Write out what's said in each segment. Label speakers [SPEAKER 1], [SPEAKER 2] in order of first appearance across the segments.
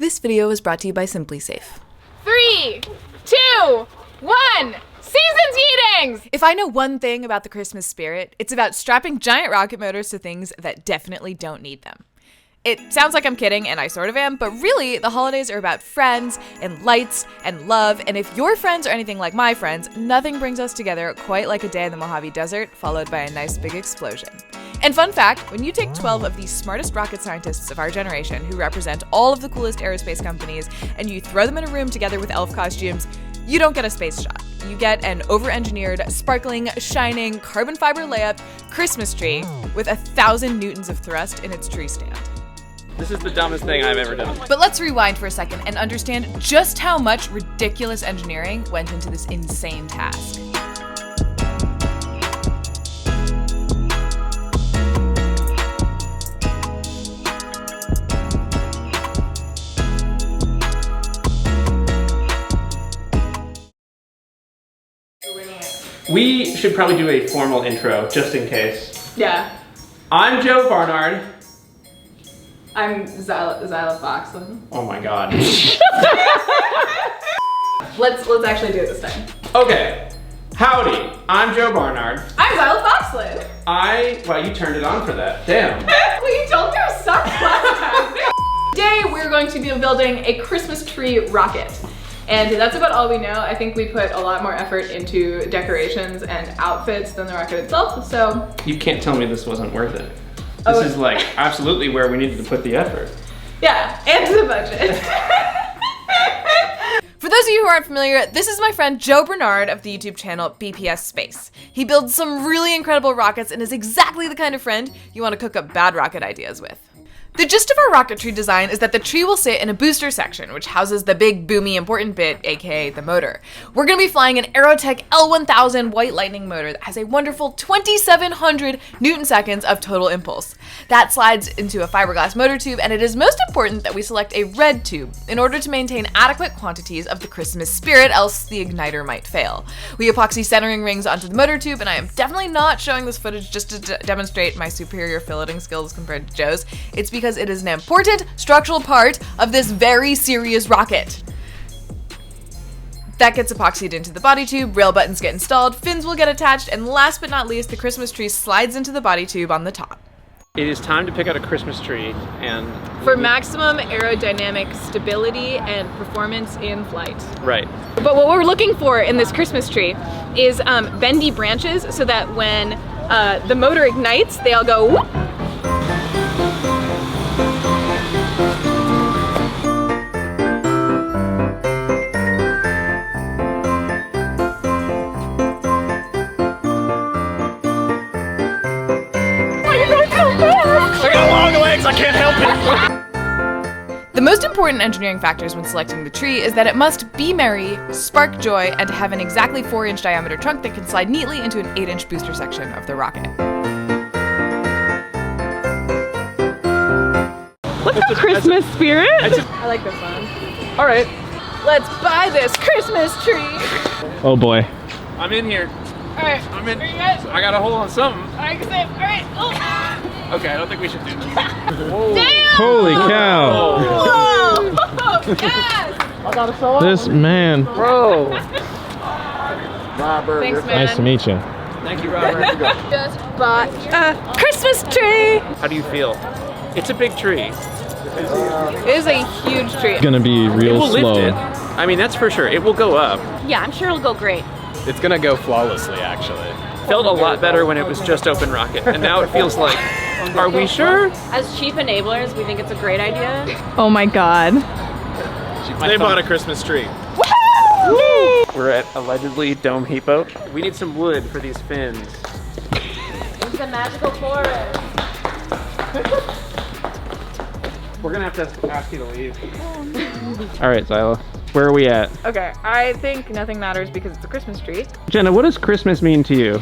[SPEAKER 1] This video is brought to you by Simply Safe.
[SPEAKER 2] 3, 2, 1, season's meetings!
[SPEAKER 1] If I know one thing about the Christmas spirit, it's about strapping giant rocket motors to things that definitely don't need them. It sounds like I'm kidding, and I sort of am, but really, the holidays are about friends and lights and love, and if your friends are anything like my friends, nothing brings us together quite like a day in the Mojave Desert, followed by a nice big explosion. And fun fact, when you take 12 of the smartest rocket scientists of our generation, who represent all of the coolest aerospace companies, and you throw them in a room together with elf costumes, you don't get a space shot. You get an over-engineered, sparkling, shining, carbon fiber layup Christmas tree with 1,000 newtons of thrust in its tree stand.
[SPEAKER 3] This is the dumbest thing I've ever done.
[SPEAKER 1] But let's rewind for a second and understand just how much ridiculous engineering went into this insane task.
[SPEAKER 3] We should probably do a formal intro, just in case.
[SPEAKER 2] Yeah.
[SPEAKER 3] I'm Joe Barnard.
[SPEAKER 2] I'm Xyla Foxlin.
[SPEAKER 3] Oh my god.
[SPEAKER 2] Let's actually do it this time.
[SPEAKER 3] Okay. Howdy, I'm Joe Barnard.
[SPEAKER 2] I'm Xyla Foxlin.
[SPEAKER 3] Well, you turned it on for that. Damn.
[SPEAKER 2] Well, you told me I sucked last time. Today, we're going to be building a Christmas tree rocket. And that's about all we know. I think we put a lot more effort into decorations and outfits than the rocket itself, so.
[SPEAKER 3] You can't tell me this wasn't worth it. This is like absolutely where we needed to put the effort.
[SPEAKER 2] Yeah, and the budget.
[SPEAKER 1] For those of you who aren't familiar, this is my friend Joe Bernard of the YouTube channel BPS Space. He builds some really incredible rockets and is exactly the kind of friend you want to cook up bad rocket ideas with. The gist of our rocketry design is that the tree will sit in a booster section, which houses the big, boomy, important bit, aka the motor. We're going to be flying an Aerotech L1000 White Lightning motor that has a wonderful 2,700 Newton-seconds of total impulse. That slides into a fiberglass motor tube, and it is most important that we select a red tube in order to maintain adequate quantities of the Christmas spirit, else the igniter might fail. We epoxy centering rings onto the motor tube, and I am definitely not showing this footage just to demonstrate my superior filleting skills compared to Joe's. It's because it is an important structural part of this very serious rocket. That gets epoxied into the body tube, rail buttons get installed, fins will get attached, and last but not least, the Christmas tree slides into the body tube on the top.
[SPEAKER 3] It is time to pick out a Christmas tree and...
[SPEAKER 2] For maximum aerodynamic stability and performance in flight.
[SPEAKER 3] Right.
[SPEAKER 2] But what we're looking for in this Christmas tree is bendy branches so that when the motor ignites, they all go whoop.
[SPEAKER 3] I can't help it!
[SPEAKER 1] The most important engineering factors when selecting the tree is that it must be merry, spark joy, and to have an exactly 4-inch diameter trunk that can slide neatly into an 8-inch booster section of the rocket.
[SPEAKER 2] What's the Christmas spirit? I like this one.
[SPEAKER 3] All right.
[SPEAKER 2] Let's buy this Christmas tree.
[SPEAKER 3] Oh boy. I'm in here.
[SPEAKER 2] All right.
[SPEAKER 3] I'm in.
[SPEAKER 2] Are you guys?
[SPEAKER 3] I got a hold on something.
[SPEAKER 2] All right, all right. Oh.
[SPEAKER 3] Okay, I don't think we should do this.
[SPEAKER 2] Damn!
[SPEAKER 4] Holy cow!
[SPEAKER 2] Whoa! Yes!
[SPEAKER 3] I gotta show up.
[SPEAKER 4] This man.
[SPEAKER 3] Bro. Robert.
[SPEAKER 2] Thanks, man.
[SPEAKER 4] Nice to meet you.
[SPEAKER 3] Thank you, Robert.
[SPEAKER 2] Just bought a Christmas tree.
[SPEAKER 3] How do you feel? It's a big tree.
[SPEAKER 2] It is a huge tree.
[SPEAKER 4] It's gonna be
[SPEAKER 3] It
[SPEAKER 4] real
[SPEAKER 3] will
[SPEAKER 4] slow.
[SPEAKER 3] lift it. I mean, that's for sure. It will go up.
[SPEAKER 5] Yeah, I'm sure it'll go great.
[SPEAKER 6] It's gonna go flawlessly, actually.
[SPEAKER 3] Felt a lot better when it was just open rocket, and now it feels like, are we sure?
[SPEAKER 5] As chief enablers, we think it's a great idea.
[SPEAKER 2] Oh my god.
[SPEAKER 6] They bought a Christmas tree.
[SPEAKER 3] We're at allegedly Dome Hippo. We need some wood for these fins.
[SPEAKER 5] It's a magical forest.
[SPEAKER 3] We're gonna have to ask you to leave. All right, Xyla, where are we at?
[SPEAKER 2] Okay, I think nothing matters because it's a Christmas tree.
[SPEAKER 3] Jenna, what does Christmas mean to you?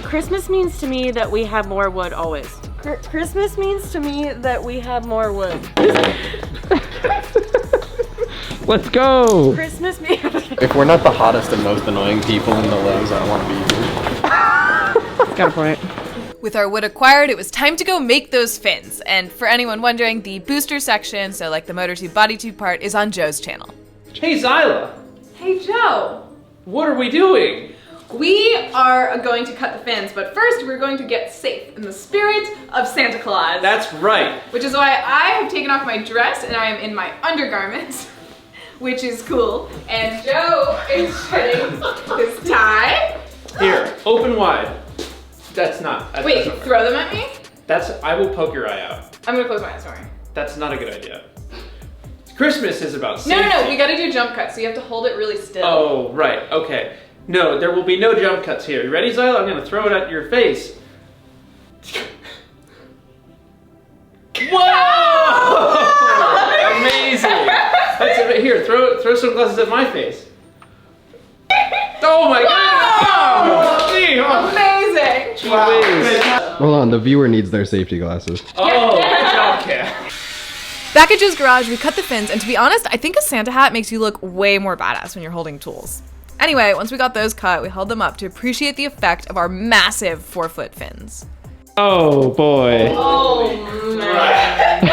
[SPEAKER 5] Christmas means to me that we have more wood always. Christmas means to me that we have more wood.
[SPEAKER 3] Let's go!
[SPEAKER 5] Christmas means...
[SPEAKER 6] If we're not the hottest and most annoying people in the Lowe's, I don't want to be here.
[SPEAKER 3] Got a point.
[SPEAKER 1] With our wood acquired, it was time to go make those fins. And for anyone wondering, the booster section, so like the motor tube, body tube part, is on Joe's channel.
[SPEAKER 3] Hey, Xyla.
[SPEAKER 2] Hey, Joe.
[SPEAKER 3] What are we doing?
[SPEAKER 2] We are going to cut the fins, but first we're going to get safe in the spirit of Santa Claus.
[SPEAKER 3] That's right.
[SPEAKER 2] Which is why I have taken off my dress and I am in my undergarments, which is cool. And Joe is shedding his tie.
[SPEAKER 3] Here, open wide. That's not. That
[SPEAKER 2] Wait,
[SPEAKER 3] doesn't work.
[SPEAKER 2] throw them at me?
[SPEAKER 3] I will poke your eye out.
[SPEAKER 2] I'm gonna close my eyes, sorry.
[SPEAKER 3] That's not a good idea. Christmas is about
[SPEAKER 2] No,
[SPEAKER 3] safety.
[SPEAKER 2] no, we gotta do jump cuts, so you have to hold it really still.
[SPEAKER 3] Oh, right, okay. No, there will be no jump cuts here. You ready, Xyla? I'm gonna throw it at your face. Whoa! Amazing! That's a, here, throw sunglasses at my face. Oh my god! Oh, gee, oh.
[SPEAKER 2] Amazing!
[SPEAKER 3] Gee whiz.
[SPEAKER 6] Hold on, the viewer needs their safety glasses.
[SPEAKER 3] Oh, good job, Kat.
[SPEAKER 1] Back at Joe's garage, we cut the fins, and to be honest, I think a Santa hat makes you look way more badass when you're holding tools. Anyway, once we got those cut, we held them up to appreciate the effect of our massive 4-foot fins.
[SPEAKER 3] Oh boy.
[SPEAKER 2] Oh man.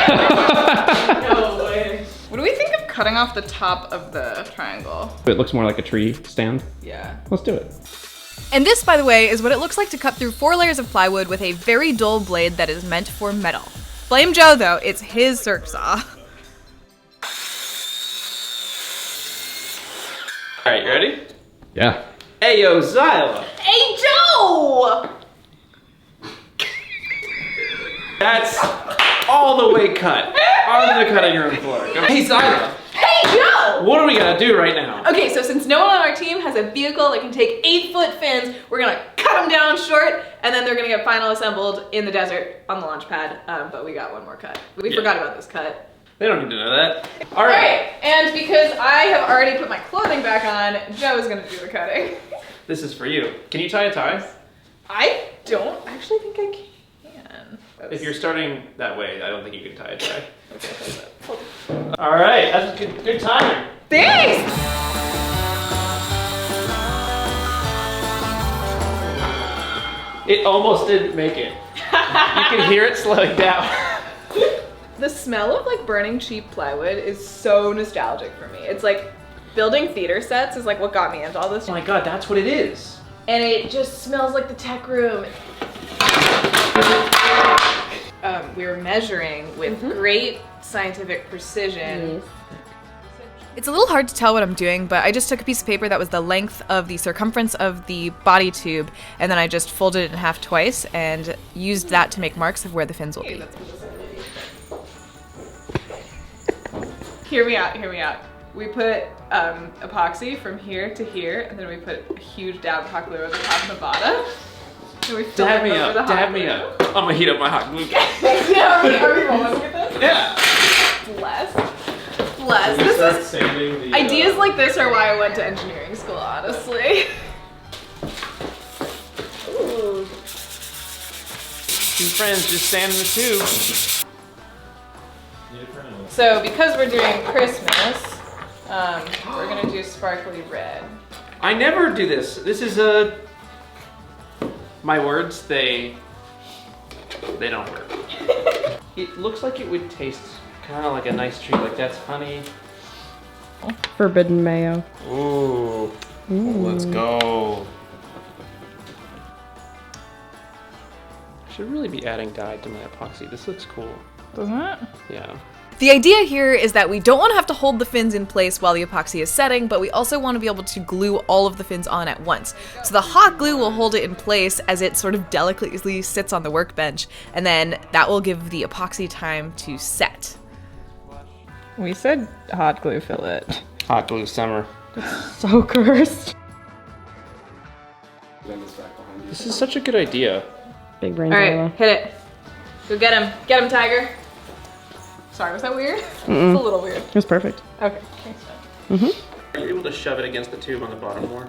[SPEAKER 2] No way. What do we think of cutting off the top of the triangle?
[SPEAKER 3] It looks more like a tree stand.
[SPEAKER 2] Yeah.
[SPEAKER 3] Let's do it.
[SPEAKER 1] And this, by the way, is what it looks like to cut through 4 layers of plywood with a very dull blade that is meant for metal. Blame Joe though, it's his circ saw.
[SPEAKER 3] All right, you ready?
[SPEAKER 6] Yeah.
[SPEAKER 3] Hey yo, Xyla.
[SPEAKER 2] Hey, Joe!
[SPEAKER 3] That's all the way cut. On the cutting room floor. Hey, Xyla.
[SPEAKER 2] Hey, Joe!
[SPEAKER 3] What are we gonna do right now?
[SPEAKER 2] Okay, so since no one on our team has a vehicle that can take 8-foot fins, we're gonna cut them down short, and then they're gonna get final assembled in the desert on the launch pad. But we got one more cut. We forgot about this cut.
[SPEAKER 3] They don't need to know that. All
[SPEAKER 2] All
[SPEAKER 3] right.
[SPEAKER 2] right, and because I have already put my clothing back on, Joe is gonna do the cutting.
[SPEAKER 3] This is for you. Can you tie a tie?
[SPEAKER 2] I don't actually think I can.
[SPEAKER 3] If you're starting that way, I don't think you can tie a tie. All right, that's good timing.
[SPEAKER 2] Thanks!
[SPEAKER 3] It almost didn't make it. You can hear it slowing down.
[SPEAKER 2] The smell of like burning cheap plywood is so nostalgic for me. It's like building theater sets is like what got me into all this.
[SPEAKER 3] Oh my god, that's what it is.
[SPEAKER 2] And it just smells like the tech room. We were measuring with great scientific precision.
[SPEAKER 1] It's a little hard to tell what I'm doing, but I just took a piece of paper that was the length of the circumference of the body tube, and then I just folded it in half twice and used that to make marks of where the fins will be.
[SPEAKER 2] Hear me out, hear me out. We put epoxy from here to here, and then we put a huge dab of hot glue over the top and the bottom. And we fill
[SPEAKER 3] Dab
[SPEAKER 2] it
[SPEAKER 3] me
[SPEAKER 2] over the
[SPEAKER 3] up,
[SPEAKER 2] hot
[SPEAKER 3] dab
[SPEAKER 2] glue.
[SPEAKER 3] me up. I'm gonna heat up my hot glue.
[SPEAKER 2] Yeah, are we rolling with this?
[SPEAKER 3] Yeah.
[SPEAKER 2] Bless. Bless. This is, ideas like this are why I went to engineering school, honestly. Ooh.
[SPEAKER 3] Two friends just stand in the tube.
[SPEAKER 2] So because we're doing Christmas, we're gonna do sparkly red.
[SPEAKER 3] I never do this. This is my words, they don't work. It looks like it would taste kind of like a nice treat. Like that's honey.
[SPEAKER 5] Forbidden mayo.
[SPEAKER 3] Ooh. Let's go. I should really be adding dye to my epoxy. This looks cool.
[SPEAKER 2] Doesn't it?
[SPEAKER 3] Yeah.
[SPEAKER 1] The idea here is that we don't want to have to hold the fins in place while the epoxy is setting, but we also want to be able to glue all of the fins on at once. So the hot glue will hold it in place as it sort of delicately sits on the workbench, and then that will give the epoxy time to set.
[SPEAKER 4] We said hot glue fillet.
[SPEAKER 3] Hot glue summer.
[SPEAKER 4] So cursed.
[SPEAKER 3] This is such a good idea.
[SPEAKER 4] Big brain.
[SPEAKER 2] All right, hit it. Go get him. Get him, Tiger. Sorry, was that weird? It's a little weird.
[SPEAKER 4] It was perfect.
[SPEAKER 2] Okay, thanks.
[SPEAKER 3] Are you able to shove it against the tube on the bottom more?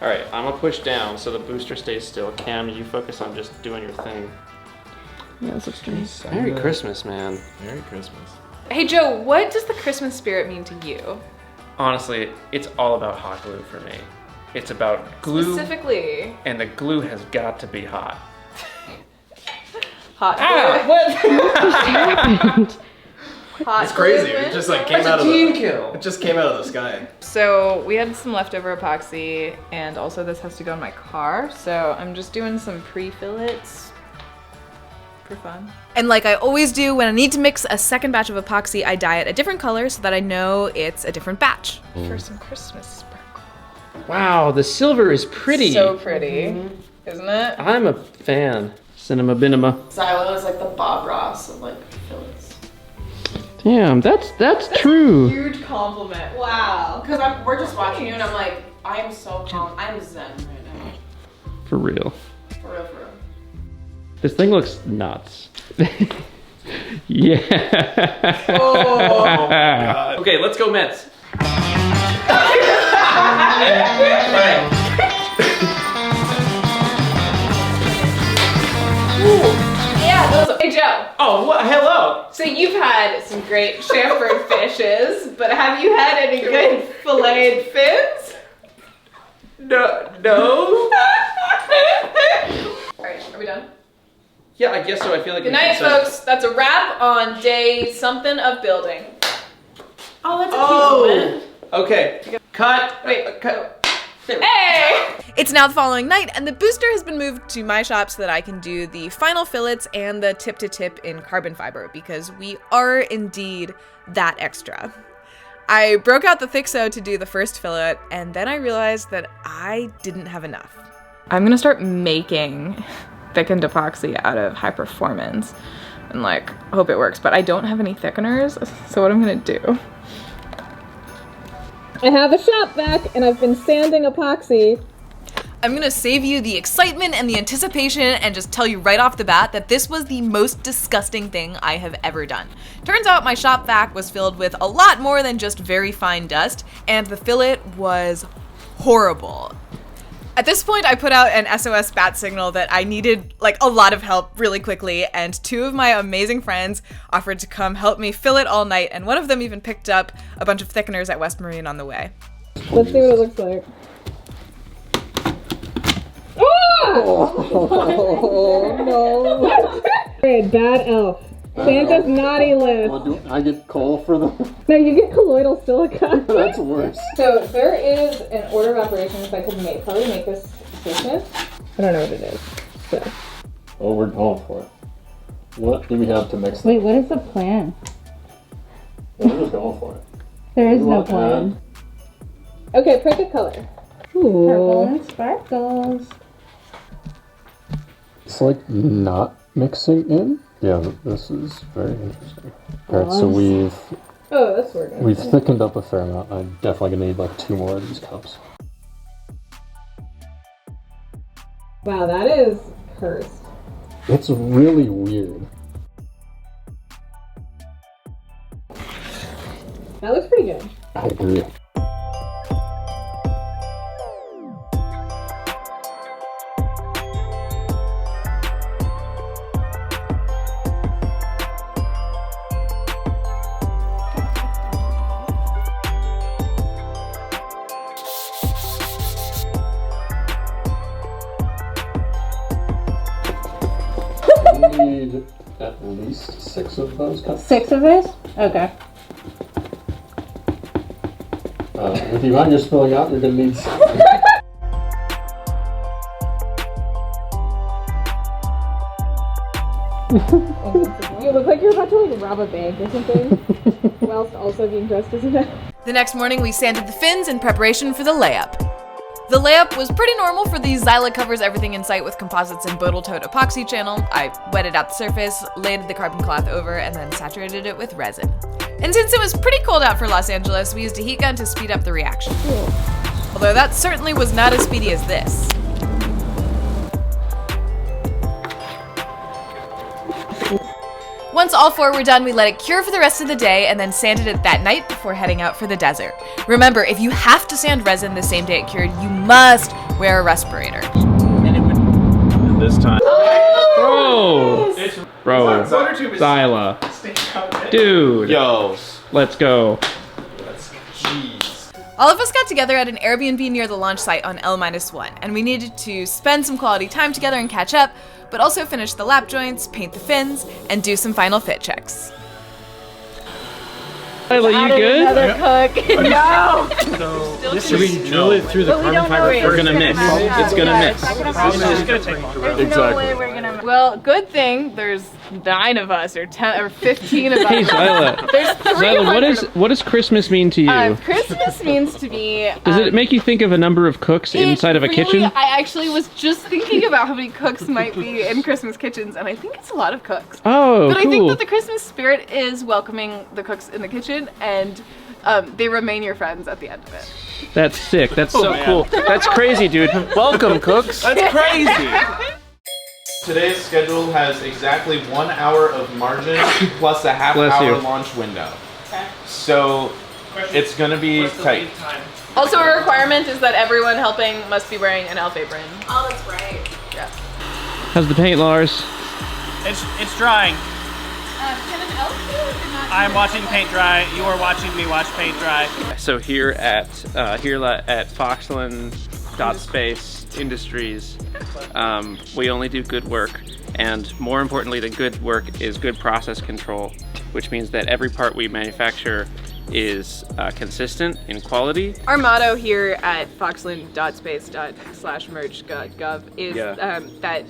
[SPEAKER 3] All right, I'm gonna push down so the booster stays still. Cam, you focus on just doing your thing.
[SPEAKER 4] Yeah, this looks nice.
[SPEAKER 3] Merry Christmas, man.
[SPEAKER 6] Merry Christmas.
[SPEAKER 2] Hey Joe, what does the Christmas spirit mean to you?
[SPEAKER 3] Honestly, it's all about hot glue for me. It's about glue,
[SPEAKER 2] Specifically,
[SPEAKER 3] and the glue has got to be hot.
[SPEAKER 2] hot glue. Hot
[SPEAKER 7] It's crazy.
[SPEAKER 2] glue.
[SPEAKER 7] It just like came out of it just came out of the sky.
[SPEAKER 4] So we had some leftover epoxy, and also this has to go in my car. So I'm just doing some pre-fillets for fun.
[SPEAKER 1] And like I always do, when I need to mix a second batch of epoxy, I dye it a different color so that I know it's a different batch.
[SPEAKER 4] For some Christmas sparkle.
[SPEAKER 3] Wow, the silver is pretty.
[SPEAKER 4] So pretty, isn't it?
[SPEAKER 3] I'm a fan. Cinema Binema.
[SPEAKER 5] Xyla is like the Bob Ross of like fillets.
[SPEAKER 3] Damn, that's true.
[SPEAKER 2] Huge compliment. Wow.
[SPEAKER 5] Because we're just watching you and I'm like, I am so calm. I'm zen right now.
[SPEAKER 3] For real.
[SPEAKER 5] For real, for real.
[SPEAKER 3] This thing looks nuts. Yeah.
[SPEAKER 7] God.
[SPEAKER 3] Okay, let's go Mets.
[SPEAKER 2] Yeah, those. Hey Joe.
[SPEAKER 3] Oh, what? Hello.
[SPEAKER 2] So you've had some great chamfered fishes, but have you had any good filleted fins?
[SPEAKER 3] No.
[SPEAKER 2] All right, are we done?
[SPEAKER 3] Yeah, I guess so. I feel like.
[SPEAKER 2] Good night, folks. That's a wrap on day something of building.
[SPEAKER 5] Oh, that's a
[SPEAKER 3] Oh.
[SPEAKER 5] cute moment.
[SPEAKER 3] Okay. Cut.
[SPEAKER 2] Wait.
[SPEAKER 3] Cut.
[SPEAKER 2] Hey!
[SPEAKER 1] It's now the following night, and the booster has been moved to my shop so that I can do the final fillets and the tip-to-tip in carbon fiber, because we are indeed that extra. I broke out the thick sew to do the first fillet, and then I realized that I didn't have enough.
[SPEAKER 4] I'm gonna start making thickened epoxy out of high performance and like hope it works, but I don't have any thickeners, so what I'm gonna do. I have a shop vac and I've been sanding epoxy.
[SPEAKER 1] I'm gonna save you the excitement and the anticipation and just tell you right off the bat that this was the most disgusting thing I have ever done. Turns out my shop vac was filled with a lot more than just very fine dust, and the fillet was horrible. At this point, I put out an SOS bat signal that I needed like a lot of help really quickly, and two of my amazing friends offered to come help me fillet all night, and one of them even picked up a bunch of thickeners at West Marine on the way.
[SPEAKER 4] Let's see what it looks like. Oh no! Okay, bad elf. Santa's naughty list.
[SPEAKER 6] Well, do I get coal for them?
[SPEAKER 4] No, you get colloidal silica.
[SPEAKER 6] That's worse.
[SPEAKER 4] So there is an order of operations I could probably make this Christmas. I don't know what it is. So.
[SPEAKER 6] Oh, we're going for it. What do we have to mix?
[SPEAKER 8] Wait, what is the plan?
[SPEAKER 6] We're just going for it.
[SPEAKER 8] There is
[SPEAKER 6] You
[SPEAKER 8] no
[SPEAKER 6] want
[SPEAKER 8] plan.
[SPEAKER 4] Okay, pick a color.
[SPEAKER 8] Purple and sparkles.
[SPEAKER 6] It's like not mixing in. Yeah, this is very interesting. Alright, so we've
[SPEAKER 4] Oh, that's weird.
[SPEAKER 6] thickened up a fair amount. I'm definitely gonna need like 2 more of these cups.
[SPEAKER 4] Wow, that is cursed.
[SPEAKER 6] It's really weird.
[SPEAKER 4] That looks pretty good.
[SPEAKER 6] I agree. We need at least 6 of those cups.
[SPEAKER 8] 6 of this? Okay.
[SPEAKER 6] With the amount you're spilling out, you're gonna need 6.
[SPEAKER 4] You look like you're about to like rob a bank or something, whilst also being dressed as a man.
[SPEAKER 1] The next morning, we sanded the fins in preparation for the layup. The layup was pretty normal for the Xyla covers everything in sight with composites and Bodal Tote epoxy channel. I wetted out the surface, laid the carbon cloth over, and then saturated it with resin. And since it was pretty cold out for Los Angeles, we used a heat gun to speed up the reaction. Although that certainly was not as speedy as this. Once all 4 were done, we let it cure for the rest of the day and then sanded it that night before heading out for the desert. Remember, if you have to sand resin the same day it cured, you must wear a respirator.
[SPEAKER 3] And this time. Bro! Bro.
[SPEAKER 7] Water tube is
[SPEAKER 3] Xyla. Dude.
[SPEAKER 7] Yo.
[SPEAKER 3] Let's go.
[SPEAKER 7] Jeez.
[SPEAKER 1] All of us got together at an Airbnb near the launch site on L-1, and we needed to spend some quality time together and catch up, but also finish the lap joints, paint the fins, and do some final fit checks.
[SPEAKER 3] Xyla, you good?
[SPEAKER 5] Another cook. No.
[SPEAKER 6] Should we drill it through the carbon fiber?
[SPEAKER 3] We're gonna miss. It's gonna miss.
[SPEAKER 7] It's gonna take longer.
[SPEAKER 5] There's no way we're gonna.
[SPEAKER 4] Well, good thing there's 9 of us or 10 or 15 of us.
[SPEAKER 3] Hey, Xyla.
[SPEAKER 4] There's
[SPEAKER 3] Xyla, what does Christmas mean to you?
[SPEAKER 4] Christmas means to me.
[SPEAKER 3] Does it make you think of a number of cooks inside of a kitchen?
[SPEAKER 4] I actually was just thinking about how many cooks might be in Christmas kitchens, and I think it's a lot of cooks.
[SPEAKER 3] Oh,
[SPEAKER 4] But
[SPEAKER 3] cool.
[SPEAKER 4] I think that the Christmas spirit is welcoming the cooks in the kitchen, and they remain your friends at the end of it.
[SPEAKER 3] That's sick. That's so cool. That's crazy, dude. Welcome, cooks.
[SPEAKER 7] That's crazy. Today's schedule has exactly 1 hour of margin plus a half-hour launch window. Okay. So it's gonna be tight.
[SPEAKER 4] Also, a requirement is that everyone helping must be wearing an elf apron.
[SPEAKER 1] Oh, that's right.
[SPEAKER 4] Yeah.
[SPEAKER 3] How's the paint, Lars?
[SPEAKER 9] It's drying.
[SPEAKER 1] Can an elf do it or not?
[SPEAKER 9] I'm watching paint dry. You are watching me watch paint dry.
[SPEAKER 3] So here at Xyla at Foxlin.space Industries, we only do good work, and more importantly than good work is good process control, which means that every part we manufacture is consistent in quality.
[SPEAKER 4] Our motto here at foxlin.space/merch.gov is that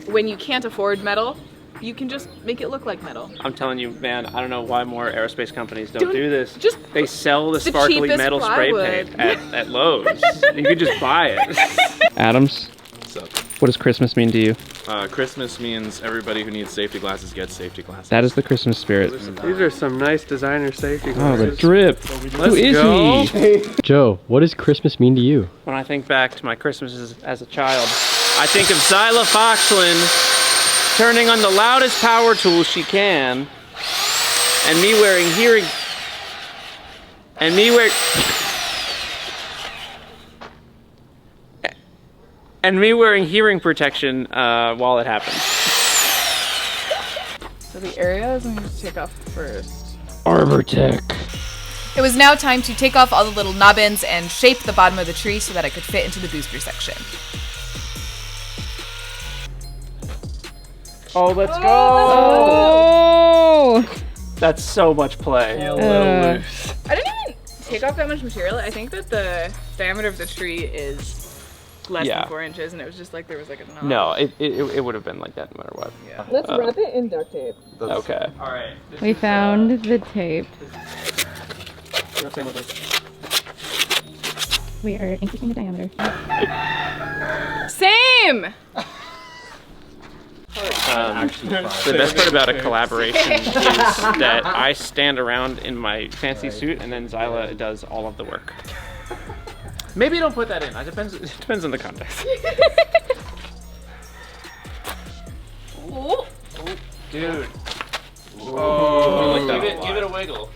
[SPEAKER 4] when you can't afford metal, you can just make it look like metal.
[SPEAKER 3] I'm telling you, man, I don't know why more aerospace companies don't do this.
[SPEAKER 4] Just
[SPEAKER 3] they sell the sparkly
[SPEAKER 4] cheapest
[SPEAKER 3] metal spray
[SPEAKER 4] plywood.
[SPEAKER 3] paint at Lowe's. You could just buy it. Adams,
[SPEAKER 7] What's up?
[SPEAKER 3] what does Christmas mean to you?
[SPEAKER 7] Christmas means everybody who needs safety glasses gets safety glasses.
[SPEAKER 3] That is the Christmas spirit.
[SPEAKER 6] These are some nice designer safety
[SPEAKER 3] Oh,
[SPEAKER 6] glasses.
[SPEAKER 3] the drip. Who is he?
[SPEAKER 6] Joe, what does Christmas mean to you?
[SPEAKER 3] When I think back to my Christmases as a child, I think of Xyla Foxlin turning on the loudest power tool she can, and me wearing hearing protection while it happens.
[SPEAKER 4] So the areas I'm going to take off first.
[SPEAKER 3] Arbor Tech.
[SPEAKER 1] It was now time to take off all the little knobbins and shape the bottom of the tree so that it could fit into the booster section.
[SPEAKER 3] Oh, let's go!
[SPEAKER 4] Oh!
[SPEAKER 3] That's so much play.
[SPEAKER 4] I didn't even take off that much material. I think that the diameter of the tree is less than 4 inches, and it was just like there was like a knob.
[SPEAKER 3] No, it would have been like that no matter what.
[SPEAKER 4] Yeah. Let's wrap it in duct tape.
[SPEAKER 3] Okay. All right.
[SPEAKER 8] We found the tape. We are increasing the diameter.
[SPEAKER 4] Same!
[SPEAKER 3] The best part about a collaboration is that I stand around in my fancy suit and then Xyla does all of the work. Maybe don't put that in. It depends on the context. Dude. Oh, give it a wiggle.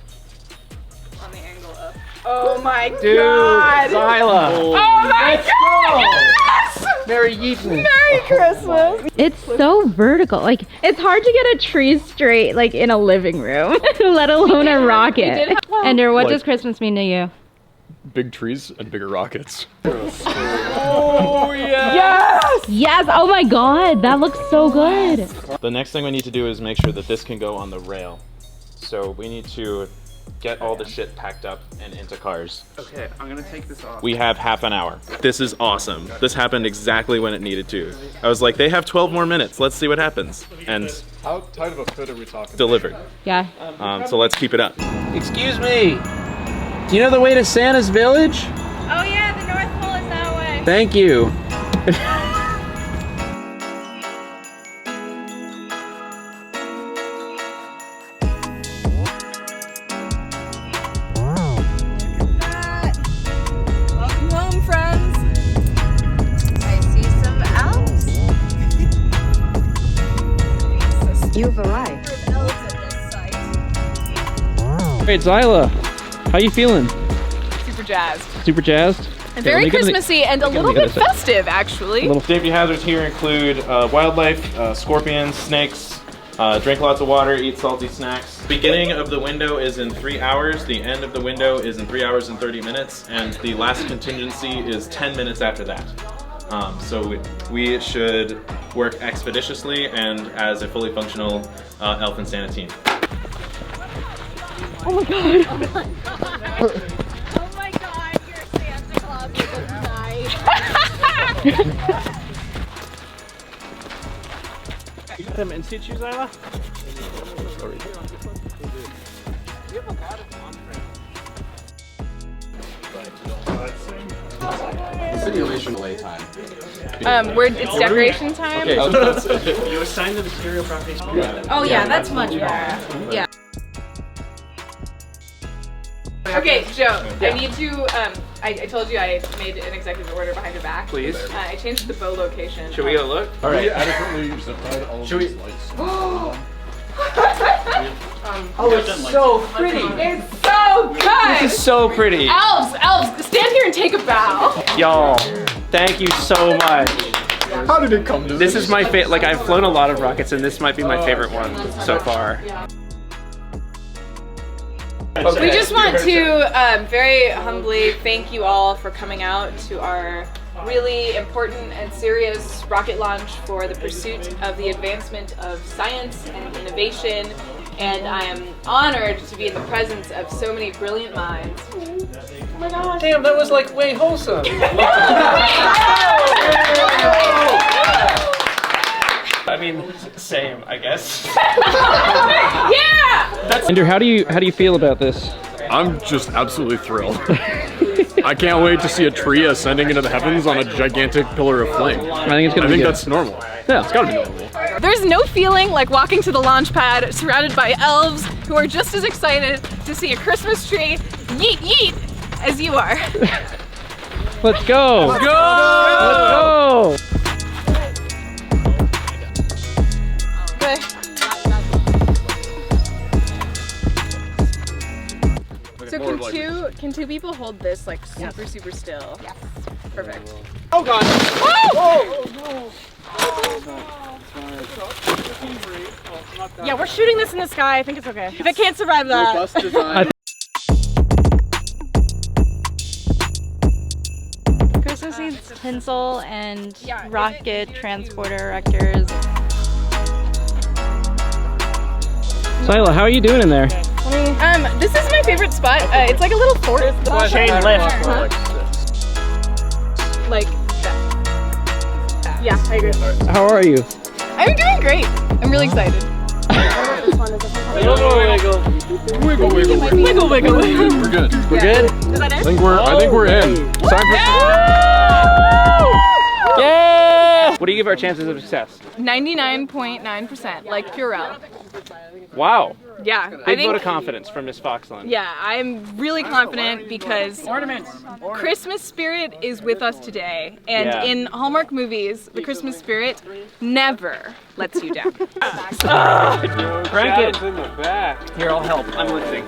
[SPEAKER 4] On the angle up. Oh my
[SPEAKER 3] Dude,
[SPEAKER 4] god!
[SPEAKER 3] Xyla.
[SPEAKER 4] Oh my god! Yes!
[SPEAKER 3] Merry Yeeton.
[SPEAKER 4] Merry Christmas!
[SPEAKER 8] It's so vertical. Like, it's hard to get a tree straight, like, in a living room, let alone a rocket. Ender, what does Christmas mean to you?
[SPEAKER 7] Big trees and bigger rockets.
[SPEAKER 3] Oh, yeah.
[SPEAKER 8] Yes! Yes! Oh my god, that looks so good.
[SPEAKER 7] The next thing we need to do is make sure that this can go on the rail. So we need to get all the shit packed up and into cars.
[SPEAKER 3] Okay, I'm gonna take this off.
[SPEAKER 7] We have half an hour. This is awesome. This happened exactly when it needed to. I was like, they have 12 more minutes. Let's see what happens. And
[SPEAKER 6] How tight of a fit are we talking?
[SPEAKER 7] delivered.
[SPEAKER 8] Yeah.
[SPEAKER 7] So let's keep it up.
[SPEAKER 3] Excuse me. Do you know the way to Santa's village?
[SPEAKER 8] Oh yeah, the North Pole is that way.
[SPEAKER 3] Thank you.
[SPEAKER 4] Welcome home, friends!
[SPEAKER 10] I see some elves. You've arrived.
[SPEAKER 3] Hey, Xyla. How you feeling?
[SPEAKER 4] Super jazzed.
[SPEAKER 3] Super jazzed?
[SPEAKER 4] And very Christmassy and a little bit festive, actually.
[SPEAKER 7] Safety hazards here include wildlife, scorpions, snakes, Drink lots of water, eat salty snacks. Beginning of the window is in 3 hours, the end of the window is in 3 hours and 30 minutes, and the last contingency is 10 minutes after that. So we should work expeditiously and as a fully functional elf and Santa team.
[SPEAKER 8] Oh my god.
[SPEAKER 10] Oh my god, you're Santa Claus with a knife.
[SPEAKER 9] You got them in situ, Xyla?
[SPEAKER 11] Simulation delay time.
[SPEAKER 4] It's decoration time.
[SPEAKER 9] Okay, so you assign the material properties.
[SPEAKER 10] Oh yeah, that's much better. Yeah.
[SPEAKER 2] Okay, Joe, I need to, I told you I made an executive order behind your back.
[SPEAKER 3] Please.
[SPEAKER 2] I changed the bow location.
[SPEAKER 3] Should we go look?
[SPEAKER 11] All right.
[SPEAKER 6] Adequately supplied all of these lights.
[SPEAKER 9] Oh, it's so pretty.
[SPEAKER 2] It's so good!
[SPEAKER 3] This is so pretty.
[SPEAKER 2] Elves, stand here and take a bow.
[SPEAKER 3] Y'all, thank you so much.
[SPEAKER 6] How did it come to
[SPEAKER 3] This is my favorite, like I've flown a lot of rockets and this might be my favorite one so far.
[SPEAKER 2] We just want to very humbly thank you all for coming out to our really important and serious rocket launch for the pursuit of the advancement of science and innovation. And I am honored to be in the presence of so many brilliant minds.
[SPEAKER 9] Oh my gosh. Damn, that was like way wholesome.
[SPEAKER 3] I mean, same, I guess.
[SPEAKER 2] Yeah!
[SPEAKER 3] Andrew, how do you feel about this?
[SPEAKER 6] I'm just absolutely thrilled. I can't wait to see a tree ascending into the heavens on a gigantic pillar of flame.
[SPEAKER 3] I think it's gonna be good.
[SPEAKER 6] That's normal. Yeah, it's gotta be normal.
[SPEAKER 2] There's no feeling like walking to the launch pad surrounded by elves who are just as excited to see a Christmas tree yeet yeet as you are.
[SPEAKER 3] Let's go! Let's go! Let's go!
[SPEAKER 2] So can two people hold this like super still? Yes. Perfect.
[SPEAKER 9] Oh god!
[SPEAKER 2] Oh!
[SPEAKER 5] Yeah, we're shooting this in the sky. I think it's okay. If it can't survive that.
[SPEAKER 11] Robust design.
[SPEAKER 8] Christmas needs tinsel and rocket transporter erectors.
[SPEAKER 3] Xyla, how are you doing in there?
[SPEAKER 2] This is my favorite spot. It's like a little fort.
[SPEAKER 9] Chain lift.
[SPEAKER 2] Like that. Yeah, I agree.
[SPEAKER 3] How are you?
[SPEAKER 2] I'm doing great. I'm really excited.
[SPEAKER 6] Wiggle, wiggle, wiggle.
[SPEAKER 2] Wiggle, wiggle.
[SPEAKER 6] We're good.
[SPEAKER 3] We're good?
[SPEAKER 2] Is that it?
[SPEAKER 6] I think we're in. Time for
[SPEAKER 3] Yeah! What do you give our chances of success?
[SPEAKER 2] 99.9%, like Purell.
[SPEAKER 3] Wow.
[SPEAKER 2] Yeah,
[SPEAKER 3] Big vote of confidence from Miss Foxlin.
[SPEAKER 2] Yeah, I'm really confident because Christmas spirit is with us today. And in Hallmark movies, the Christmas spirit never lets you down.
[SPEAKER 3] Crank it. In the back. Here, I'll help. I'm lifting.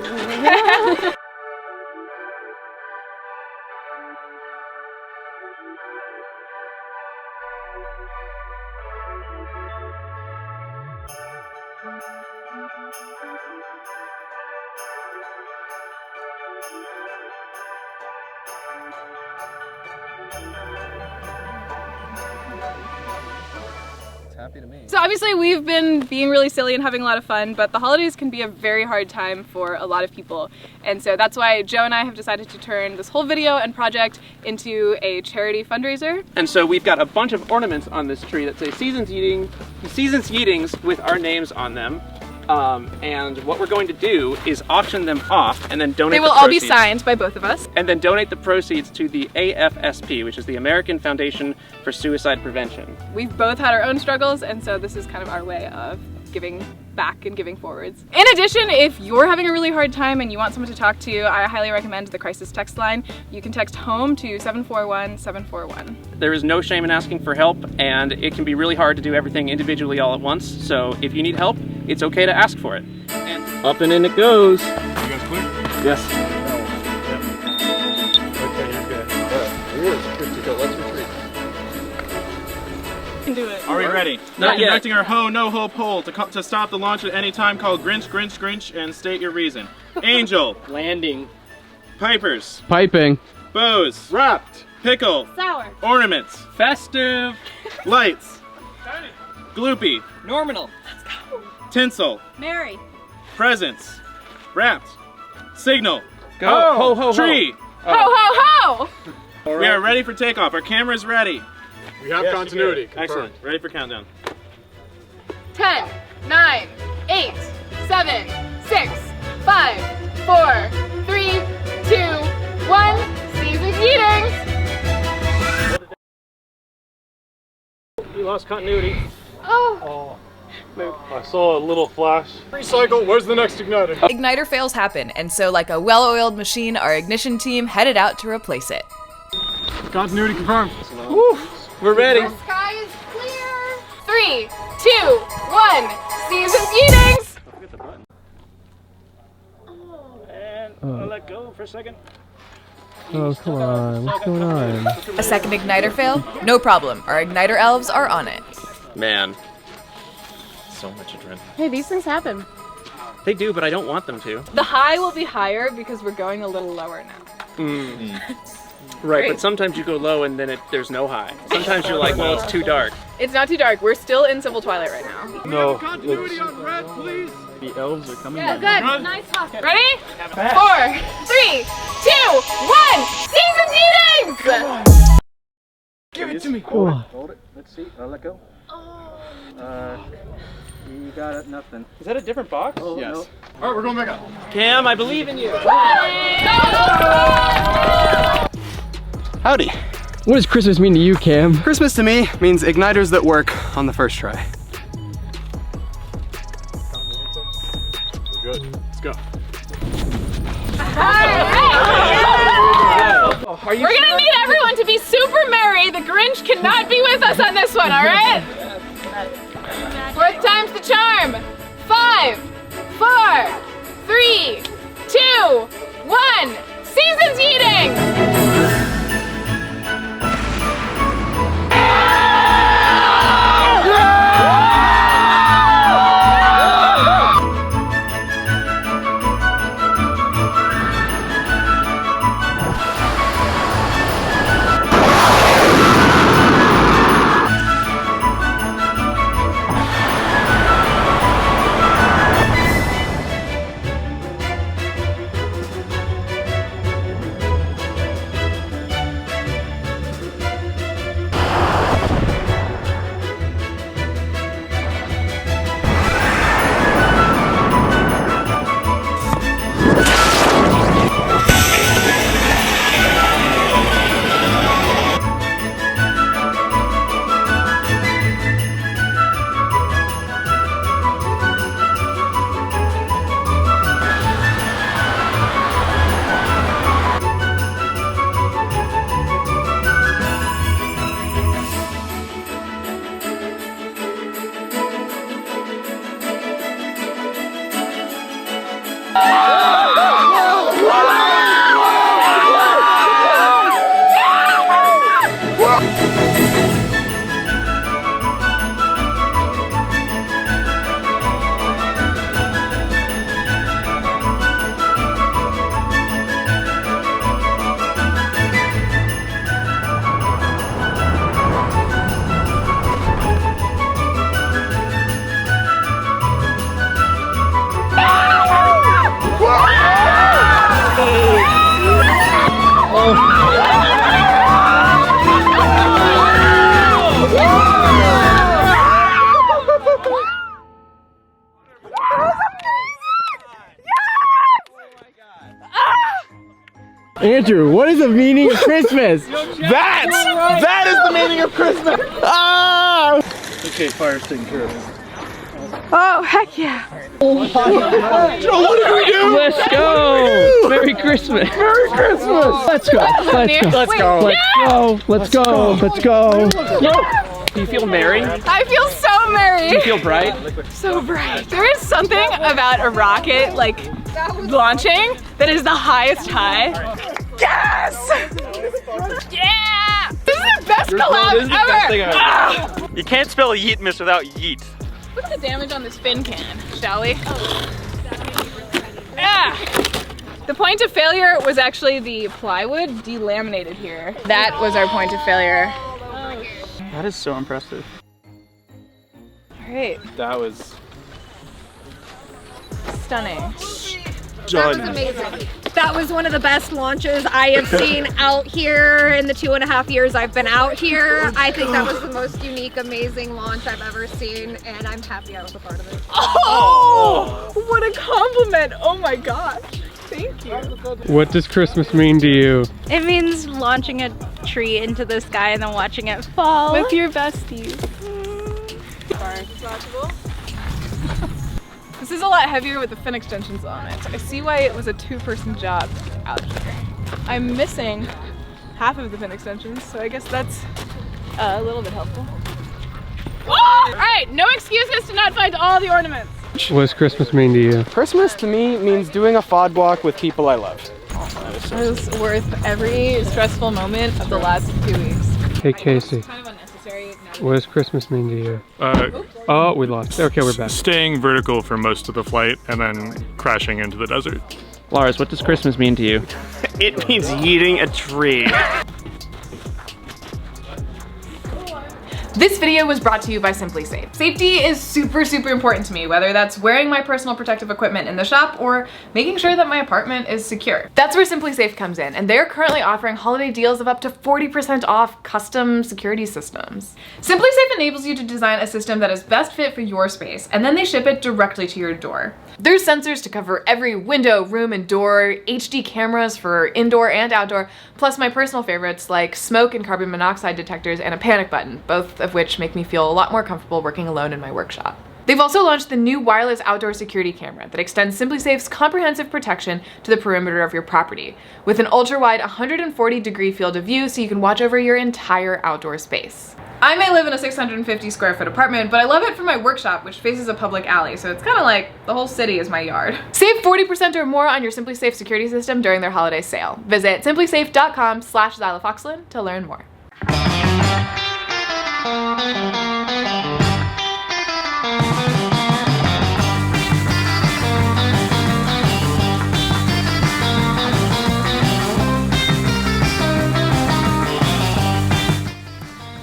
[SPEAKER 2] So obviously we've been being really silly and having a lot of fun, but the holidays can be a very hard time for a lot of people. And so that's why Joe and I have decided to turn this whole video and project into a charity fundraiser.
[SPEAKER 3] And so we've got a bunch of ornaments on this tree that say Seasons Yeetings with our names on them. And what we're going to do is auction them off and then donate
[SPEAKER 2] They will all be signed by both of us.
[SPEAKER 3] And then donate the proceeds to the AFSP, which is the American Foundation for Suicide Prevention.
[SPEAKER 2] We've both had our own struggles, and so this is kind of our way of giving back and giving forwards. In addition, if you're having a really hard time and you want someone to talk to, I highly recommend the crisis text line. You can text HOME to 741-741.
[SPEAKER 3] There is no shame in asking for help, and it can be really hard to do everything individually all at once. So if you need help, it's okay to ask for it. And up and in it goes.
[SPEAKER 6] You guys clear?
[SPEAKER 3] Yes.
[SPEAKER 6] Okay, you're good. It is good to go. Let's retreat.
[SPEAKER 5] can do it.
[SPEAKER 7] Are we ready?
[SPEAKER 3] Not
[SPEAKER 7] We're
[SPEAKER 3] yet.
[SPEAKER 7] conducting our ho-no-ho poll to stop the launch at any time. Call Grinch, Grinch, Grinch, and state your reason. Angel.
[SPEAKER 9] Landing.
[SPEAKER 7] Pipers.
[SPEAKER 6] Piping.
[SPEAKER 7] Bows.
[SPEAKER 6] Wrapped.
[SPEAKER 7] Pickle.
[SPEAKER 10] Sour.
[SPEAKER 7] Ornaments.
[SPEAKER 9] Festive.
[SPEAKER 7] Lights. Gloopy.
[SPEAKER 9] Normal.
[SPEAKER 7] Tinsel.
[SPEAKER 10] Mary.
[SPEAKER 7] Presents. Wrapped. Signal.
[SPEAKER 3] Go. Ho, ho, ho.
[SPEAKER 7] Tree.
[SPEAKER 2] Ho ho ho!
[SPEAKER 7] We are ready for takeoff. Our camera's ready.
[SPEAKER 6] We have continuity. Confirmed.
[SPEAKER 7] Excellent. Ready for countdown.
[SPEAKER 2] 10, 9, 8, 7, 6, 5, 4, 3, 2, 1. Season's eatings!
[SPEAKER 9] We lost continuity.
[SPEAKER 2] Oh.
[SPEAKER 6] I saw a little flash. Recycle, where's the next igniter?
[SPEAKER 1] Igniter fails happen, and so like a well-oiled machine, our ignition team headed out to replace it.
[SPEAKER 6] Continuity confirmed.
[SPEAKER 9] We're ready.
[SPEAKER 2] The sky is clear. 3, 2, 1. Season's eatings!
[SPEAKER 9] And I'll let go for a second.
[SPEAKER 6] Oh, come on. What's going on?
[SPEAKER 1] A second igniter fail? No problem. Our igniter elves are on it.
[SPEAKER 3] Man,
[SPEAKER 7] So much adrenaline.
[SPEAKER 2] Hey, these things happen.
[SPEAKER 3] they do, but I don't want them to.
[SPEAKER 2] The high will be higher because we're going a little lower now.
[SPEAKER 3] Right,
[SPEAKER 2] Great.
[SPEAKER 3] but sometimes you go low and then there's no high. Sometimes you're like, well, it's too dark.
[SPEAKER 2] It's not too dark. We're still in Civil Twilight right now.
[SPEAKER 6] No.
[SPEAKER 7] Continuity on red, please.
[SPEAKER 9] The elves are coming
[SPEAKER 2] Yeah,
[SPEAKER 9] in.
[SPEAKER 2] good. Nice talk. Ready? 4, 3, 2, 1. Season's eatings!
[SPEAKER 6] Give it to me.
[SPEAKER 9] Hold it. Let's see. I'll let go. You got it. Nothing.
[SPEAKER 3] Is that a different box?
[SPEAKER 9] Oh,
[SPEAKER 6] Yes.
[SPEAKER 9] no.
[SPEAKER 6] All right, we're going back up.
[SPEAKER 3] Cam, I believe in you.
[SPEAKER 11] Howdy.
[SPEAKER 6] What does Christmas mean to you, Cam?
[SPEAKER 11] Christmas to me means igniters that work on the first try.
[SPEAKER 6] Good. Let's go.
[SPEAKER 2] We're gonna need everyone to be super merry. The Grinch cannot be with us on this one, all right? Fourth time's the charm. 5, 4, 3, 2, 1. Season's eating!
[SPEAKER 6] Andrew, what is the meaning of Christmas?
[SPEAKER 11] That is the meaning of Christmas! Ah!
[SPEAKER 9] Okay, fire's taken care of.
[SPEAKER 2] Oh, heck yeah.
[SPEAKER 11] Joe, what did we do?
[SPEAKER 3] Let's go! Merry Christmas!
[SPEAKER 6] Merry Christmas! Let's go. Let's go. Let's go. Let's go.
[SPEAKER 3] Do you feel merry?
[SPEAKER 2] I feel so merry.
[SPEAKER 3] Do you feel bright?
[SPEAKER 2] So bright. There is something about a rocket, like, launching that is the highest high. Yes! Yeah! This is the best best collab ever!
[SPEAKER 12] You can't spell yeetmas without yeet.
[SPEAKER 2] Look at the damage on this fin can, shall we? Ah! The point of failure was actually the plywood delaminated here. That was our point of failure.
[SPEAKER 9] That is so impressive.
[SPEAKER 2] All right.
[SPEAKER 7] That was
[SPEAKER 2] Stunning.
[SPEAKER 10] That was amazing. That was one of the best launches I have seen out here in the 2.5 years I've been out here. I think that was the most unique, amazing launch I've ever seen, and I'm happy I was a part of it.
[SPEAKER 2] Oh! What a compliment! Oh my gosh. Thank you.
[SPEAKER 13] What does Christmas mean to you?
[SPEAKER 8] It means launching a tree into the sky and then watching it fall.
[SPEAKER 2] With your besties. This is a lot heavier with the fin extensions on it. I see why it was a 2-person job out here. I'm missing half of the fin extensions, so I guess that's a little bit helpful. All right, no excuses to not find all the ornaments.
[SPEAKER 13] What does Christmas mean to you?
[SPEAKER 9] Christmas to me means doing a fog walk with people I love.
[SPEAKER 2] It was worth every stressful moment of the last 2 weeks.
[SPEAKER 13] Hey Casey,
[SPEAKER 2] Kind of unnecessary.
[SPEAKER 13] what does Christmas mean to you? Oh, we lost. Okay, we're back.
[SPEAKER 6] Staying vertical for most of the flight and then crashing into the desert.
[SPEAKER 3] Lars, what does Christmas mean to you?
[SPEAKER 12] It means yeeting a tree.
[SPEAKER 1] This video was brought to you by Simply Safe. Safety is super important to me, whether that's wearing my personal protective equipment in the shop or making sure that my apartment is secure. That's where Simply Safe comes in, and they're currently offering holiday deals of up to 40% off custom security systems. Simply Safe enables you to design a system that is best fit for your space, and then they ship it directly to your door. There's sensors to cover every window, room, and door, HD cameras for indoor and outdoor, plus my personal favorites like smoke and carbon monoxide detectors and a panic button, both of which make me feel a lot more comfortable working alone in my workshop. They've also launched the new wireless outdoor security camera that extends Simply Safe's comprehensive protection to the perimeter of your property, with an ultra-wide 140-degree field of view so you can watch over your entire outdoor space. I may live in a 650 square foot apartment, but I love it for my workshop, which faces a public alley, so it's kind of like the whole city is my yard. Save 40% or more on your Simply Safe security system during their holiday sale. Visit simplysafe.com/Xyla Foxlin to learn more.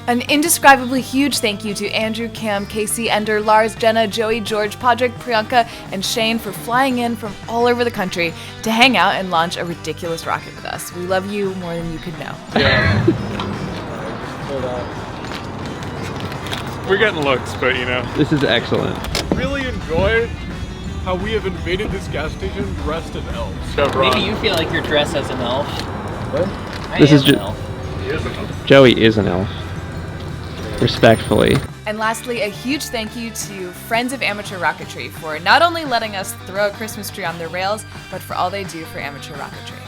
[SPEAKER 1] An indescribably huge thank you to Andrew, Cam, Casey, Ender, Lars, Jenna, Joey, George, Padraig, Priyanka, and Shane for flying in from all over the country to hang out and launch a ridiculous rocket with us. We love you more than you could know.
[SPEAKER 6] Yeah. We're getting looks, but you know.
[SPEAKER 3] This is excellent.
[SPEAKER 6] Really enjoyed how we have invaded this gas station dressed as elves.
[SPEAKER 14] Maybe you feel like you're dressed as an elf.
[SPEAKER 6] What?
[SPEAKER 3] This is
[SPEAKER 14] an elf.
[SPEAKER 6] He is an elf.
[SPEAKER 3] Joey is an elf. Respectfully.
[SPEAKER 1] And lastly, a huge thank you to Friends of Amateur Rocketry for not only letting us throw a Christmas tree on their rails, but for all they do for amateur rocketry.